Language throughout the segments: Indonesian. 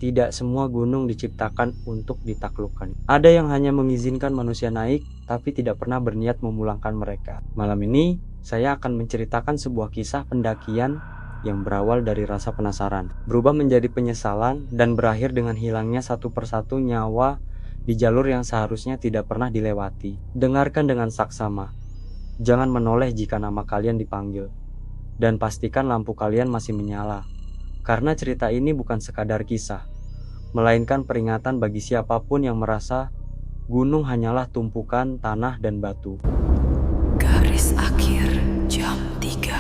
tidak semua gunung diciptakan untuk ditaklukkan. Ada yang hanya mengizinkan manusia naik, tapi tidak pernah berniat memulangkan mereka. Malam ini, saya akan menceritakan sebuah kisah pendakian yang berawal dari rasa penasaran, berubah menjadi penyesalan, dan berakhir dengan hilangnya satu persatu nyawa di jalur yang seharusnya tidak pernah dilewati. Dengarkan dengan saksama. Jangan menoleh jika nama kalian dipanggil. Dan pastikan lampu kalian masih menyala. Karena cerita ini bukan sekadar kisah, melainkan peringatan bagi siapapun yang merasa gunung hanyalah tumpukan tanah dan batu. Garis akhir jam 3.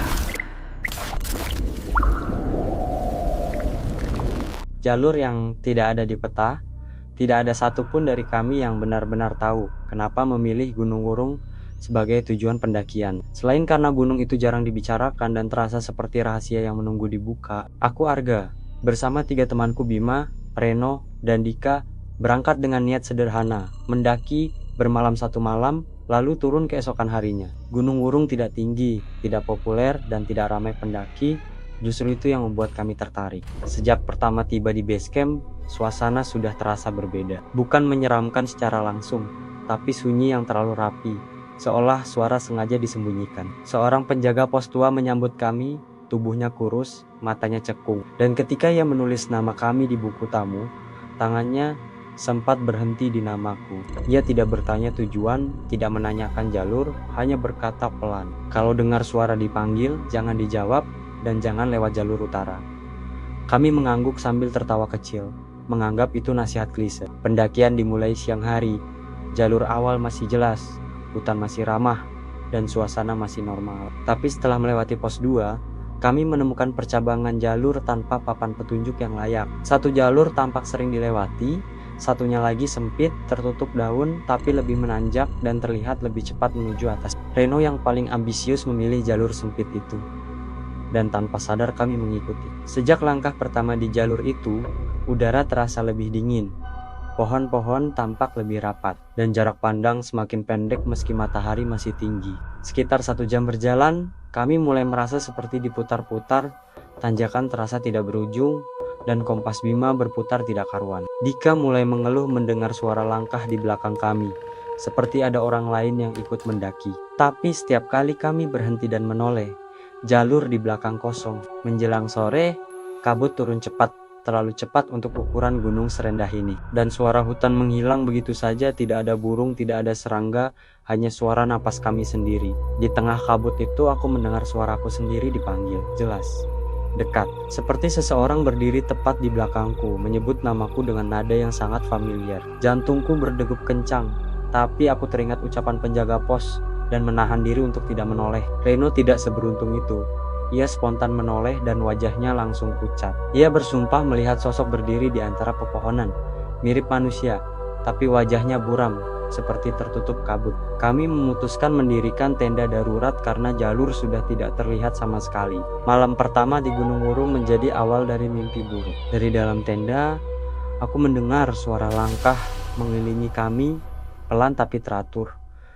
Jalur yang tidak ada di peta, tidak ada satupun dari kami yang benar-benar tahu kenapa memilih Gunung Wurung sebagai tujuan pendakian. Selain karena gunung itu jarang dibicarakan dan terasa seperti rahasia yang menunggu dibuka, aku Arga bersama 3 temanku Bima, Reno, dan Dika berangkat dengan niat sederhana, mendaki bermalam 1 malam, lalu turun keesokan harinya. Gunung Wurung tidak tinggi, tidak populer, dan tidak ramai pendaki. Justru itu yang membuat kami tertarik. Sejak pertama tiba di base camp, suasana sudah terasa berbeda. Bukan menyeramkan secara langsung, tapi sunyi yang terlalu rapi, seolah suara sengaja disembunyikan. Seorang penjaga pos tua menyambut kami, tubuhnya kurus, matanya cekung. Dan ketika ia menulis nama kami di buku tamu, tangannya sempat berhenti di namaku. Ia tidak bertanya tujuan, tidak menanyakan jalur, hanya berkata pelan, "Kalau dengar suara dipanggil, jangan dijawab, dan jangan lewat jalur utara." Kami mengangguk sambil tertawa kecil, menganggap itu nasihat klise. Pendakian dimulai siang hari, jalur awal masih jelas, hutan masih ramah, dan suasana masih normal. Tapi setelah melewati pos 2, kami menemukan percabangan jalur tanpa papan petunjuk yang layak. Satu jalur tampak sering dilewati, satunya lagi sempit, tertutup daun, tapi lebih menanjak dan terlihat lebih cepat menuju atas. Reno yang paling ambisius memilih jalur sempit itu, dan tanpa sadar kami mengikuti. Sejak langkah pertama di jalur itu, udara terasa lebih dingin. Pohon-pohon tampak lebih rapat, dan jarak pandang semakin pendek meski matahari masih tinggi. Sekitar 1 jam berjalan, kami mulai merasa seperti diputar-putar, tanjakan terasa tidak berujung, dan kompas Bima berputar tidak karuan. Dika mulai mengeluh mendengar suara langkah di belakang kami, seperti ada orang lain yang ikut mendaki. Tapi setiap kali kami berhenti dan menoleh, jalur di belakang kosong. Menjelang sore, kabut turun cepat, terlalu cepat untuk ukuran gunung serendah ini. Dan suara hutan menghilang begitu saja, tidak ada burung, tidak ada serangga, hanya suara napas kami sendiri. Di tengah kabut itu aku mendengar suaraku sendiri dipanggil, jelas, dekat. Seperti seseorang berdiri tepat di belakangku, menyebut namaku dengan nada yang sangat familiar. Jantungku berdegup kencang, tapi aku teringat ucapan penjaga pos dan menahan diri untuk tidak menoleh. Reno tidak seberuntung itu. Ia spontan menoleh dan wajahnya langsung pucat. Ia bersumpah melihat sosok berdiri di antara pepohonan, mirip manusia, tapi wajahnya buram, seperti tertutup kabut. Kami memutuskan mendirikan tenda darurat karena jalur sudah tidak terlihat sama sekali. Malam pertama di Gunung Wurung menjadi awal dari mimpi buruk. Dari dalam tenda, aku mendengar suara langkah mengelilingi kami, pelan tapi teratur,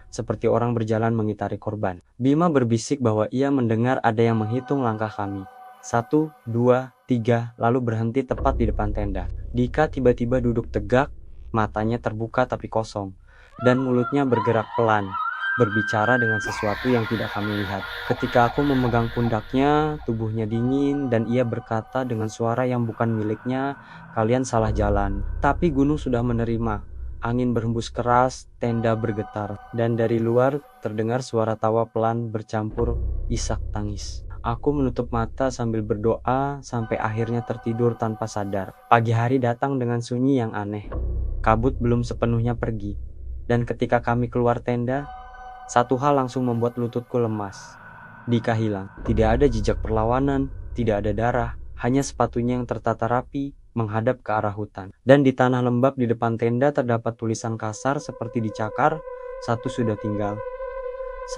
seperti orang berjalan mengitari korban. Bima berbisik bahwa ia mendengar ada yang menghitung langkah kami. 1, 2, 3, lalu berhenti tepat di depan tenda. Dika tiba-tiba duduk tegak, matanya terbuka tapi kosong, dan mulutnya bergerak pelan, berbicara dengan sesuatu yang tidak kami lihat. Ketika aku memegang pundaknya, tubuhnya dingin, dan ia berkata dengan suara yang bukan miliknya, "Kalian salah jalan." Tapi gunung sudah menerima. Angin berhembus keras, tenda bergetar, dan dari luar terdengar suara tawa pelan bercampur isak tangis. Aku menutup mata sambil berdoa sampai akhirnya tertidur tanpa sadar. Pagi hari datang dengan sunyi yang aneh. Kabut belum sepenuhnya pergi, dan ketika kami keluar tenda, satu hal langsung membuat lututku lemas. Dika hilang. Tidak ada jejak perlawanan, tidak ada darah, hanya sepatunya yang tertata rapi menghadap ke arah hutan. Dan di tanah lembab di depan tenda terdapat tulisan kasar seperti dicakar, "Satu sudah tinggal."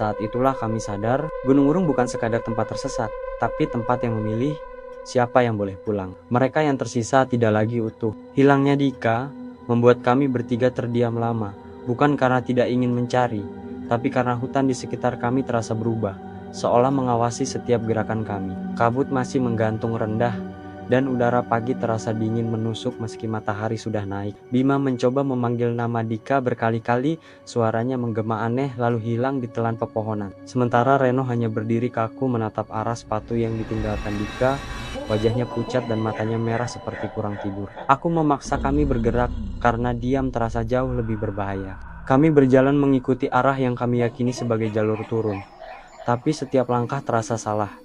Saat itulah kami sadar, Gunung Wurung bukan sekadar tempat tersesat, tapi tempat yang memilih siapa yang boleh pulang. Mereka yang tersisa tidak lagi utuh. Hilangnya Dika membuat kami bertiga terdiam lama, bukan karena tidak ingin mencari, tapi karena hutan di sekitar kami terasa berubah, seolah mengawasi setiap gerakan kami. Kabut masih menggantung rendah, dan udara pagi terasa dingin menusuk meski matahari sudah naik. Bima mencoba memanggil nama Dika berkali-kali, suaranya menggema aneh lalu hilang di telan pepohonan. Sementara Reno hanya berdiri kaku menatap arah sepatu yang ditinggalkan Dika. Wajahnya pucat dan matanya merah seperti kurang tidur. Aku memaksa kami bergerak karena diam terasa jauh lebih berbahaya. Kami berjalan mengikuti arah yang kami yakini sebagai jalur turun. Tapi setiap langkah terasa salah.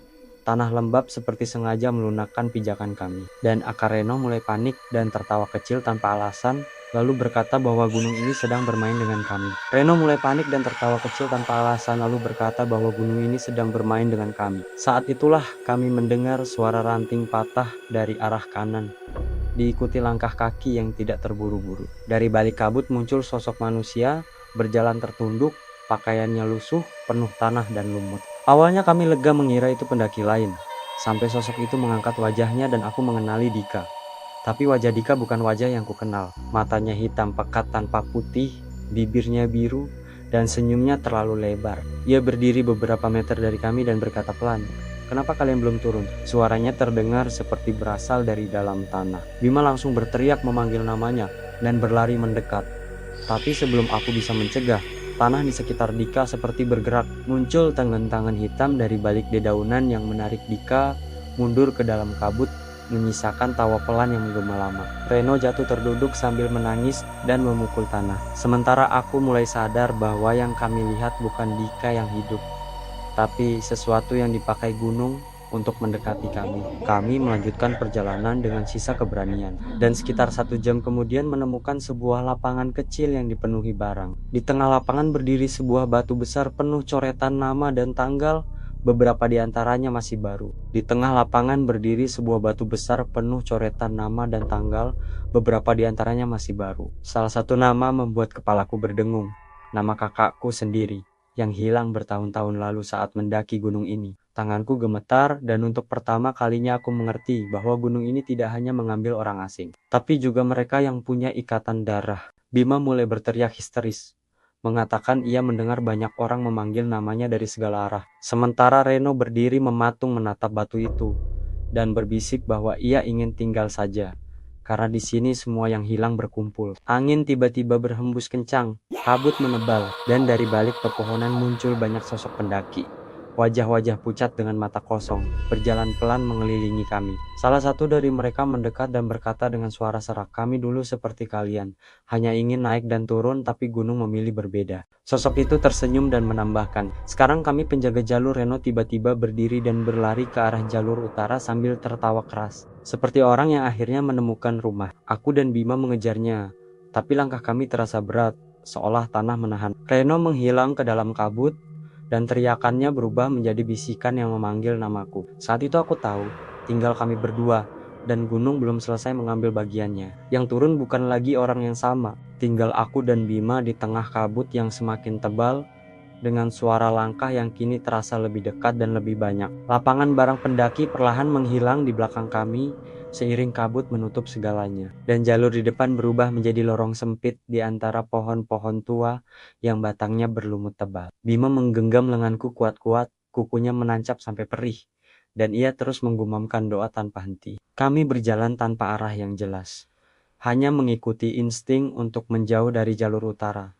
Tanah lembab seperti sengaja melunakkan pijakan kami. Dan akar Reno mulai panik dan tertawa kecil tanpa alasan, lalu berkata bahwa gunung ini sedang bermain dengan kami. Reno mulai panik dan tertawa kecil tanpa alasan, lalu berkata bahwa gunung ini sedang bermain dengan kami. Saat itulah kami mendengar suara ranting patah dari arah kanan, diikuti langkah kaki yang tidak terburu-buru. Dari balik kabut muncul sosok manusia, berjalan tertunduk, pakaiannya lusuh, penuh tanah dan lumut. Awalnya kami lega mengira itu pendaki lain, sampai sosok itu mengangkat wajahnya dan aku mengenali Dika. Tapi wajah Dika bukan wajah yang kukenal. Matanya hitam pekat tanpa putih, bibirnya biru, dan senyumnya terlalu lebar. Ia berdiri beberapa meter dari kami dan berkata pelan, "Kenapa kalian belum turun?" Suaranya terdengar seperti berasal dari dalam tanah. Bima langsung berteriak memanggil namanya dan berlari mendekat. Tapi sebelum aku bisa mencegah, tanah di sekitar Dika seperti bergerak. Muncul tangan-tangan hitam dari balik dedaunan yang menarik Dika mundur ke dalam kabut, menyisakan tawa pelan yang menggema lama. Reno jatuh terduduk sambil menangis dan memukul tanah. Sementara aku mulai sadar bahwa yang kami lihat bukan Dika yang hidup, tapi sesuatu yang dipakai gunung untuk mendekati kami. Kami melanjutkan perjalanan dengan sisa keberanian, dan sekitar 1 jam kemudian menemukan sebuah lapangan kecil yang dipenuhi barang. Di tengah lapangan berdiri sebuah batu besar penuh coretan nama dan tanggal, beberapa di antaranya masih baru. Di tengah lapangan berdiri sebuah batu besar penuh coretan nama dan tanggal, beberapa di antaranya masih baru. Salah satu nama membuat kepalaku berdengung, nama kakakku sendiri, yang hilang bertahun-tahun lalu saat mendaki gunung ini. Tanganku gemetar dan untuk pertama kalinya aku mengerti bahwa gunung ini tidak hanya mengambil orang asing, tapi juga mereka yang punya ikatan darah. Bima mulai berteriak histeris, mengatakan ia mendengar banyak orang memanggil namanya dari segala arah. Sementara Reno berdiri mematung menatap batu itu dan berbisik bahwa ia ingin tinggal saja, karena di sini semua yang hilang berkumpul. Angin tiba-tiba berhembus kencang, kabut menebal, dan dari balik pepohonan muncul banyak sosok pendaki. Wajah-wajah pucat dengan mata kosong, berjalan pelan mengelilingi kami. Salah satu dari mereka mendekat dan berkata dengan suara serak, "Kami dulu seperti kalian, hanya ingin naik dan turun tapi gunung memilih berbeda." Sosok itu tersenyum dan menambahkan, "Sekarang kami penjaga jalur." Reno tiba-tiba berdiri dan berlari ke arah jalur utara sambil tertawa keras, seperti orang yang akhirnya menemukan rumah. Aku dan Bima mengejarnya, tapi langkah kami terasa berat, seolah tanah menahan. Reno menghilang ke dalam kabut, dan teriakannya berubah menjadi bisikan yang memanggil namaku. Saat itu aku tahu, tinggal kami berdua, dan gunung belum selesai mengambil bagiannya. Yang turun bukan lagi orang yang sama, tinggal aku dan Bima di tengah kabut yang semakin tebal, dengan suara langkah yang kini terasa lebih dekat dan lebih banyak. Lapangan barang pendaki perlahan menghilang di belakang kami, seiring kabut menutup segalanya. Dan jalur di depan berubah menjadi lorong sempit di antara pohon-pohon tua yang batangnya berlumut tebal. Bima menggenggam lenganku kuat-kuat, kukunya menancap sampai perih, dan ia terus menggumamkan doa tanpa henti. Kami berjalan tanpa arah yang jelas, hanya mengikuti insting untuk menjauh dari jalur utara.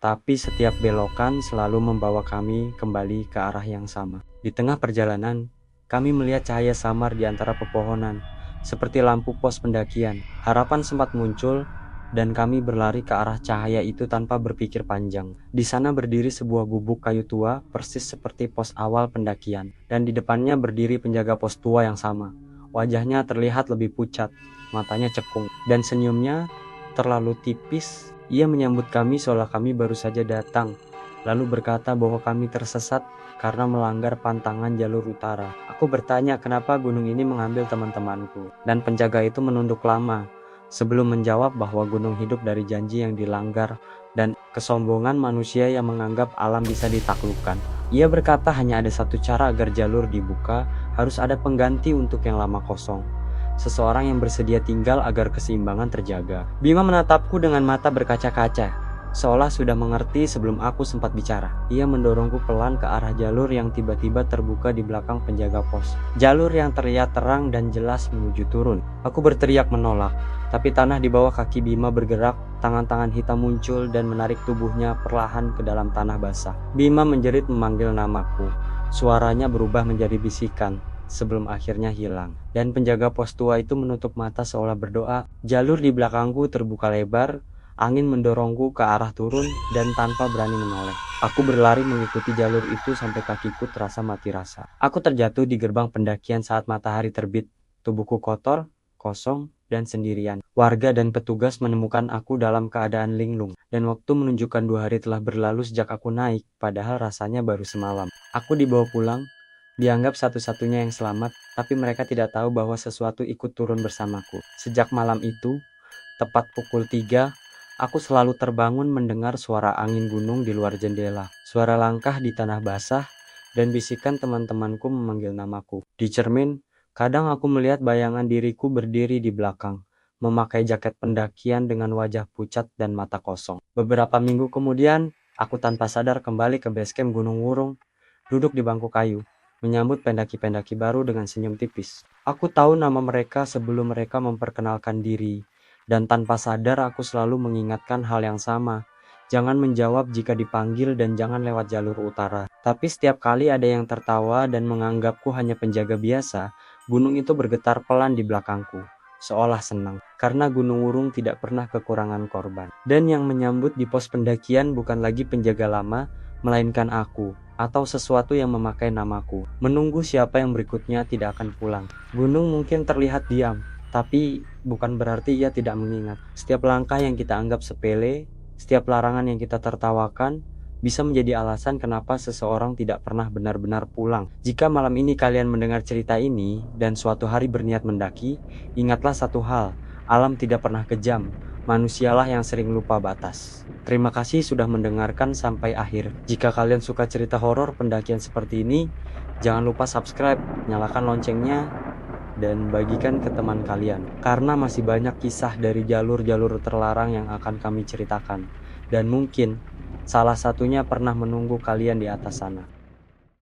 Tapi setiap belokan selalu membawa kami kembali ke arah yang sama. Di tengah perjalanan, kami melihat cahaya samar di antara pepohonan, seperti lampu pos pendakian. Harapan sempat muncul, dan kami berlari ke arah cahaya itu tanpa berpikir panjang. Di sana berdiri sebuah gubuk kayu tua, persis seperti pos awal pendakian, dan di depannya berdiri penjaga pos tua yang sama. Wajahnya terlihat lebih pucat, matanya cekung, dan senyumnya terlalu tipis. Ia menyambut kami seolah kami baru saja datang, lalu berkata bahwa kami tersesat karena melanggar pantangan jalur utara. Aku bertanya kenapa gunung ini mengambil teman-temanku, dan penjaga itu menunduk lama sebelum menjawab bahwa gunung hidup dari janji yang dilanggar dan kesombongan manusia yang menganggap alam bisa ditaklukkan. Ia berkata hanya ada satu cara agar jalur dibuka, harus ada pengganti untuk yang lama kosong. Seseorang yang bersedia tinggal agar keseimbangan terjaga. Bima menatapku dengan mata berkaca-kaca. seolah sudah mengerti sebelum aku sempat bicara. Ia mendorongku pelan ke arah jalur yang tiba-tiba terbuka di belakang penjaga pos. Jalur yang terlihat terang dan jelas menuju turun. Aku berteriak menolak, tapi tanah di bawah kaki Bima bergerak, tangan-tangan hitam muncul dan menarik tubuhnya perlahan ke dalam tanah basah. Bima menjerit memanggil namaku. Suaranya berubah menjadi bisikan sebelum akhirnya hilang. Dan penjaga pos tua itu menutup mata seolah berdoa. Jalur di belakangku terbuka lebar, angin mendorongku ke arah turun dan tanpa berani menoleh. Aku berlari mengikuti jalur itu sampai kakiku terasa mati rasa. Aku terjatuh di gerbang pendakian saat matahari terbit. Tubuhku kotor, kosong, dan sendirian. Warga dan petugas menemukan aku dalam keadaan linglung. Dan waktu menunjukkan 2 hari telah berlalu sejak aku naik, padahal rasanya baru semalam. Aku dibawa pulang, dianggap satu-satunya yang selamat, tapi mereka tidak tahu bahwa sesuatu ikut turun bersamaku. Sejak malam itu, tepat pukul 3, aku selalu terbangun mendengar suara angin gunung di luar jendela, suara langkah di tanah basah, dan bisikan teman-temanku memanggil namaku. Di cermin, kadang aku melihat bayangan diriku berdiri di belakang, memakai jaket pendakian dengan wajah pucat dan mata kosong. Beberapa minggu kemudian, aku tanpa sadar kembali ke base camp Gunung Wurung, duduk di bangku kayu, menyambut pendaki-pendaki baru dengan senyum tipis. Aku tahu nama mereka sebelum mereka memperkenalkan diri, dan tanpa sadar aku selalu mengingatkan hal yang sama. Jangan menjawab jika dipanggil dan jangan lewat jalur utara. Tapi setiap kali ada yang tertawa dan menganggapku hanya penjaga biasa, gunung itu bergetar pelan di belakangku, seolah senang, karena Gunung Wurung tidak pernah kekurangan korban. Dan yang menyambut di pos pendakian bukan lagi penjaga lama, melainkan aku, atau sesuatu yang memakai namaku. Menunggu siapa yang berikutnya tidak akan pulang. Gunung mungkin terlihat diam, tapi bukan berarti ia tidak mengingat. Setiap langkah yang kita anggap sepele, setiap larangan yang kita tertawakan, bisa menjadi alasan kenapa seseorang tidak pernah benar-benar pulang. Jika malam ini kalian mendengar cerita ini dan suatu hari berniat mendaki, ingatlah satu hal, alam tidak pernah kejam, manusialah yang sering lupa batas. Terima kasih sudah mendengarkan sampai akhir. Jika kalian suka cerita horor pendakian seperti ini, jangan lupa subscribe, nyalakan loncengnya, dan bagikan ke teman kalian. Karena masih banyak kisah dari jalur-jalur terlarang yang akan kami ceritakan. Dan mungkin salah satunya pernah menunggu kalian di atas sana.